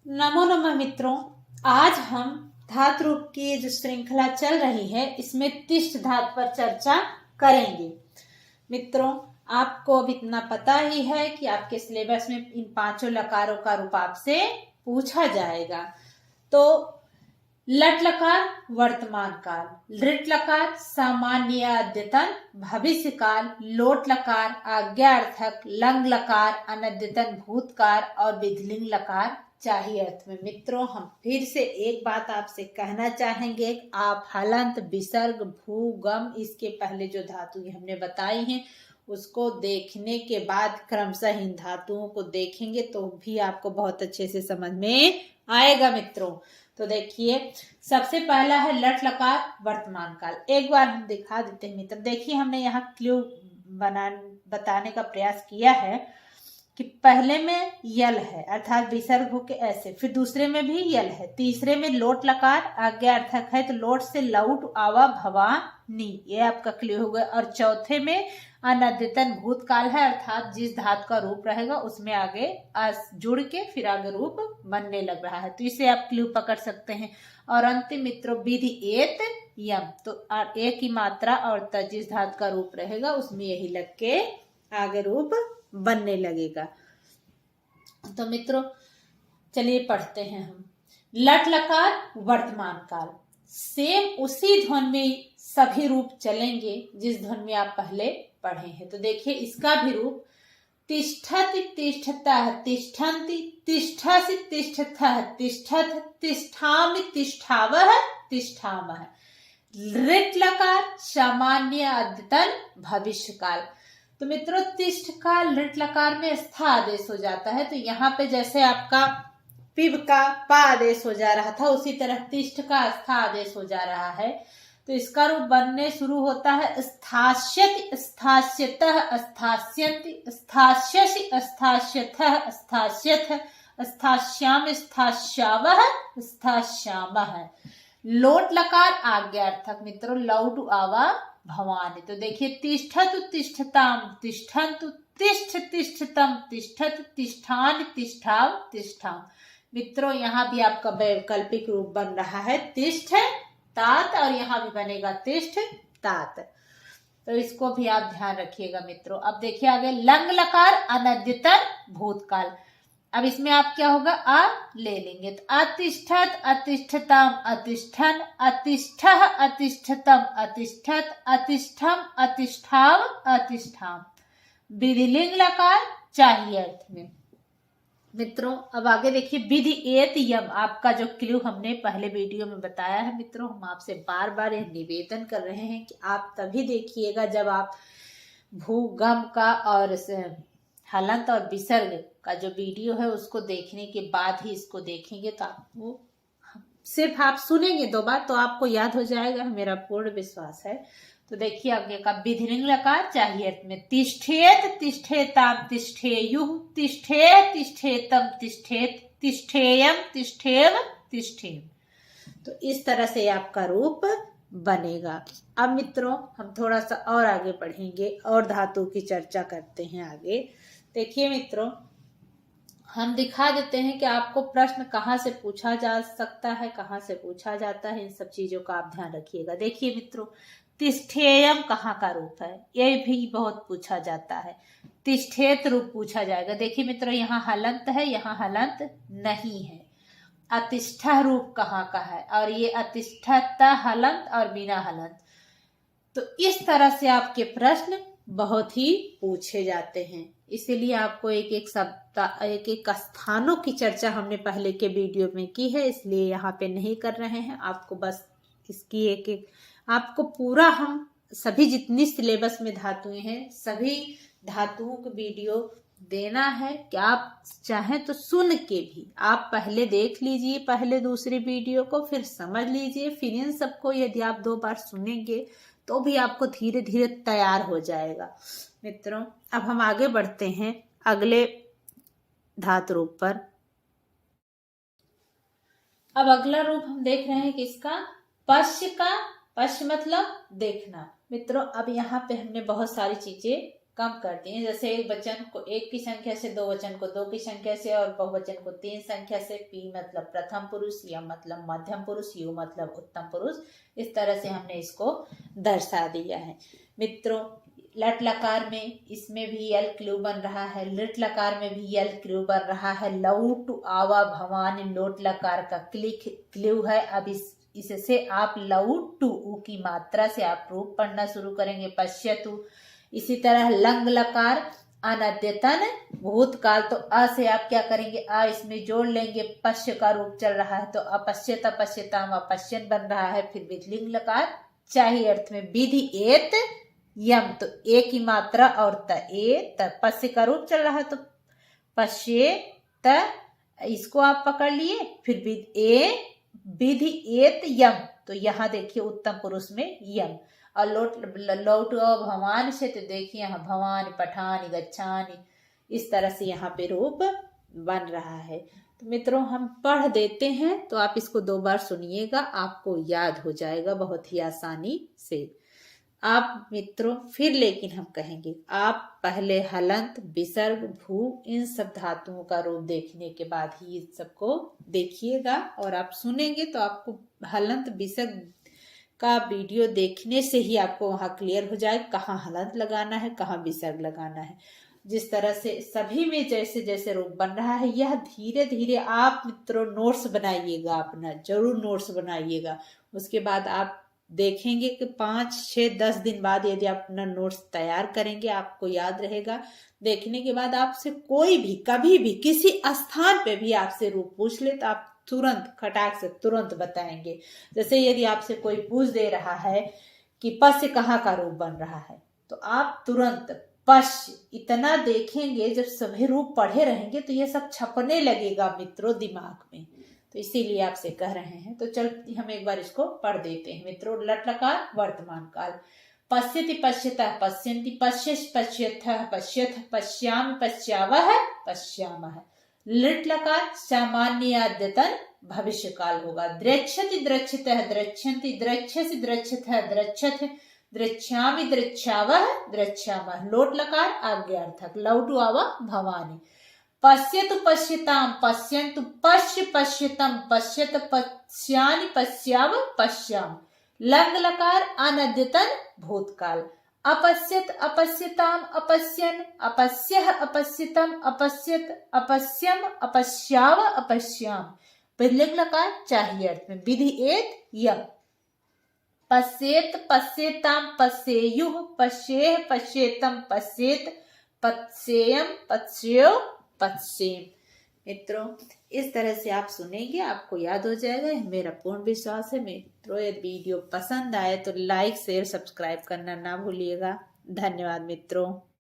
नमो नमः मित्रों। आज हम धातु रूप की जो श्रृंखला चल रही है इसमें तिष्ठ धातु पर चर्चा करेंगे। मित्रों, आपको अब इतना पता ही है कि आपके सिलेबस में इन पांचों लकारों का रूप आपसे पूछा जाएगा। तो लट लकार वर्तमान काल, लृट लकार सामान्य अद्यतन भविष्य काल, लोट लकार आज्ञार्थक, लंग लकार अनद्यतन भूतकाल और विधिलिंग लकार चाहिए अर्थ में। मित्रों, हम फिर से एक बात आपसे कहना चाहेंगे, आप हलंत विसर्ग भू गम इसके पहले जो धातु हमने बताई हैं उसको देखने के बाद क्रमशः इन धातुओं को देखेंगे तो भी आपको बहुत अच्छे से समझ में आएगा। मित्रों, तो देखिए, सबसे पहला है लट लकार वर्तमान काल। एक बार हम दिखा देते हैं मित्र। देखिए, हमने यहाँ क्लू बताने का प्रयास किया है कि पहले में यल है अर्थात विसर्ग होके ऐसे, फिर दूसरे में भी यल है, तीसरे में लोट लकार आज्ञार्थक है तो लोट से लौट आवा भवानी, ये आपका क्लियर हो गया। और चौथे में अनद्यतन भूतकाल है अर्थात जिस धातु का रूप रहेगा उसमें आगे जुड़ के फिर आगे रूप बनने लग रहा है, तो इसे आप क्लू पकड़ सकते हैं। और अंतिम मित्रों विधि एत यम, तो एक की मात्रा और जिस धातु का रूप रहेगा उसमें यही लग के आगे रूप बनने लगेगा। तो मित्रों चलिए पढ़ते हैं हम। लट लकार वर्तमान काल, सेम उसी ध्वन में सभी रूप चलेंगे जिस ध्वन में आप पहले पढ़े हैं। तो देखिए, इसका भी रूप तिष्ठति तिष्ठतः तिष्ठन्ति, तिष्ठसि तिष्ठतः तिष्ठत, तिष्ठामि तिष्ठावः तिष्ठामः। लृट लकार सामान्य अद्यतन भविष्य काल, तो मित्रों तिष्ठ का लृट लकार में स्था आदेश हो जाता है, तो यहाँ पे जैसे आपका पिब का पा आदेश हो जा रहा था उसी तरह तिष्ठ का स्था आदेश हो जा रहा है। तो इसका रूप बनने शुरू होता है स्थास्यति स्थास्यतः स्थास्यन्ति, स्थास्यसि स्थास्यथः स्थास्यथ, स्थास्यामि स्थास्यावः स्थास्यामः। लोट लकार आज्ञार्थक मित्रों लौट आवा भवानी, तो देखिए तिष्ठतु तिष्ठताम तिष्ठन्तु, तिष्ठ तिष्ठतम तिष्ठत, तिष्ठान तिष्ठाव तिष्ठाम। मित्रों यहाँ भी आपका वैकल्पिक रूप बन रहा है तिष्ठ तात और यहाँ भी बनेगा तिष्ठ तात, तो इसको भी आप ध्यान रखिएगा मित्रों। अब देखिए आगे लंग लकार अनद्यतन भूतकाल, अब इसमें आप क्या होगा आ ले लेंगे, तो अतिष्ठत अतिष्ठतम अतिष्ठन, अतिष्ठः अतिष्ठतम अतिष्ठत, अतिष्ठम अतिष्ठाव अतिष्ठाम। विधिलिंग लकार चाहिए अर्थ में। मित्रों अब आगे देखिए विधि एत यम, आपका जो क्लू हमने पहले वीडियो में बताया है मित्रों, हम आपसे बार बार यह निवेदन कर रहे हैं कि आप तभी देखिएगा जब आप भूगम का और हलंत और विसर्ग का जो वीडियो है उसको देखने के बाद ही इसको देखेंगे, तो आपको सिर्फ आप सुनेंगे दो बार तो आपको याद हो जाएगा, मेरा पूर्ण विश्वास है। तो देखिए आगे का विधिलिंग लकार चाहिए अर्थ में तिष्ठेत तिष्ठेताम तिष्ठेयुः, तिष्ठे तिष्ठेतम तिष्ठेत, तिष्ठेयम तिष्ठेव तिष्ठेम, तो इस तरह से आपका रूप बनेगा। अब मित्रों हम थोड़ा सा और आगे बढ़ेंगे और धातु की चर्चा करते हैं आगे। देखिए मित्रों, हम दिखा देते हैं कि आपको प्रश्न कहाँ से पूछा जा सकता है, कहाँ से पूछा जाता है, इन सब चीजों का आप ध्यान रखिएगा। देखिए मित्रों, तिष्ठेयम कहाँ का रूप है, ये भी बहुत पूछा जाता है। तिष्ठेत रूप पूछा जाएगा। देखिए मित्रों, यहाँ हलंत है, यहाँ हलंत नहीं है। अतिष्ठा रूप कहाँ का है, और ये अतिष्ठता हलंत और बिना हलंत, तो इस तरह से आपके प्रश्न बहुत ही पूछे जाते हैं। इसीलिए आपको एक एक सप्ताह एक एक स्थानों की चर्चा हमने पहले के वीडियो में की है, इसलिए यहाँ पे नहीं कर रहे हैं। आपको बस इसकी एक एक आपको पूरा हम सभी जितनी सिलेबस में धातुएं हैं सभी धातुओं का वीडियो देना है कि आप चाहें तो सुन के भी आप पहले देख लीजिए पहले दूसरे वीडियो को, फिर समझ लीजिए, फिर इन सबको यदि आप 2 बार सुनेंगे तो भी आपको धीरे धीरे तैयार हो जाएगा। मित्रों अब हम आगे बढ़ते हैं अगले धातु रूप पर। अब अगला रूप हम देख रहे हैं किसका, पश्य का। पश्य मतलब देखना। मित्रों अब यहाँ पे हमने बहुत सारी चीजें कम कर दिए। जैसे एक वचन को एक की संख्या से, दो वचन को दो की संख्या से, और बहुवचन को तीन संख्या से। पी मतलब प्रथम पुरुष, यम मतलब मध्यम पुरुष, यू मतलब उत्तम पुरुष। इस तरह से हमने इसको दर्शा दिया है। मित्रों, लट लकार में इसमें भी यल क्ल्यू बन रहा है, लिट लकार में भी यल क्ल्यू बन रहा है। लऊ टू आवा भवानी लोट लकार का क्ल्यू है। अब इससे आप लऊ टू ऊ की मात्रा से आप रूप पढ़ना शुरू करेंगे, पश्यतु। इसी तरह लंग लकार अनद्यतन भूतकाल, तो अ से आप क्या करेंगे, अ इसमें जोड़ लेंगे, पश्य का रूप चल रहा है तो अपश्यत अपश्यताम अपश्यन बन रहा है। फिर विधिलिंग लकार चाही अर्थ में विधि एत यम, तो ए की मात्रा और त ए त, पश्य का रूप चल रहा है तो पश्ये त, इसको आप पकड़ लिए। फिर विधि एत यम, तो यहाँ देखिए उत्तम पुरुष में यम। और लौट भवान से, तो देखिए यहाँ भवानी पठानी गच्छानी, इस तरह से यहाँ पे रूप बन रहा है। तो मित्रों हम पढ़ देते हैं, तो आप इसको 2 बार सुनिएगा, आपको याद हो जाएगा बहुत ही आसानी से। आप मित्रों फिर लेकिन हम कहेंगे, आप पहले हलंत विसर्ग भू इन सब धातुओं का रूप देखने के बाद ही इस सबको देखिएगा, और आप सुनेंगे तो आपको हलंत विसर्ग का वीडियो देखने से ही आपको वहां क्लियर हो जाए कहाँ हलंत लगाना है, कहाँ विसर्ग लगाना है। जिस तरह से सभी में जैसे जैसे रूप बन रहा है, यह धीरे धीरे आप मित्रों नोट्स बनाइएगा, अपना जरूर नोट्स बनाइएगा। उसके बाद आप देखेंगे कि 5, 6, 10 दिन बाद यदि आप अपना नोट्स तैयार करेंगे, आपको याद रहेगा। देखने के बाद आपसे कोई भी कभी भी किसी स्थान पे भी आपसे रूप पूछ ले तो आप तुरंत खटाक से तुरंत बताएंगे। जैसे यदि आपसे कोई पूछ दे रहा है कि पश्य कहाँ का रूप बन रहा है, तो आप तुरंत पश्य इतना देखेंगे, जब सभी रूप पढ़े रहेंगे तो ये सब छपने लगेगा मित्रों दिमाग में। तो इसीलिए आपसे कह रहे हैं। तो चल हम एक बार इसको पढ़ देते हैं मित्रों। लट लकार वर्तमान काल, पश्यति पश्यतः पश्यन्ति पश्यस् पश्यथः पश्यथ पश्यामि पश्यावः पश्यामः। लिट लकार सामान्याद्यतन भविष्य काल होगा। द्रक्ष्यति द्रक्ष्यतः द्रक्ष्यन्ति द्रक्ष्यसि द्रक्ष्यथः द्रक्ष्यथ द्रक्ष्यामि द्रक्ष्यावः द्रक्ष्यामः। लोट लकार आज्ञार्थक, लौटु आवा भवानी। पश्यतु पश्यताम पश्यन्तु पश्य पश्यतम पश्यत पश्यानि पश्याव पश्याम। लंग लकार अनद्यतन भूतकाल, अपश्यत अपश्यताम अपश्यन अपस्यः अपश्यतम अपश्यत अपश्यम अपश्याव अपश्याम। विधिलिंग लकार चाहिए अर्थ में विधि एत यम। पश्येत पश्येताम पश्येयुः पश्येह पश्येतम पश्येत पश्येयम पश्यो पश्चिम। मित्रों इस तरह से आप सुनेंगे, आपको याद हो जाएगा, मेरा पूर्ण विश्वास है। मित्रों यदि वीडियो पसंद आए तो लाइक शेयर सब्सक्राइब करना ना भूलिएगा। धन्यवाद मित्रों।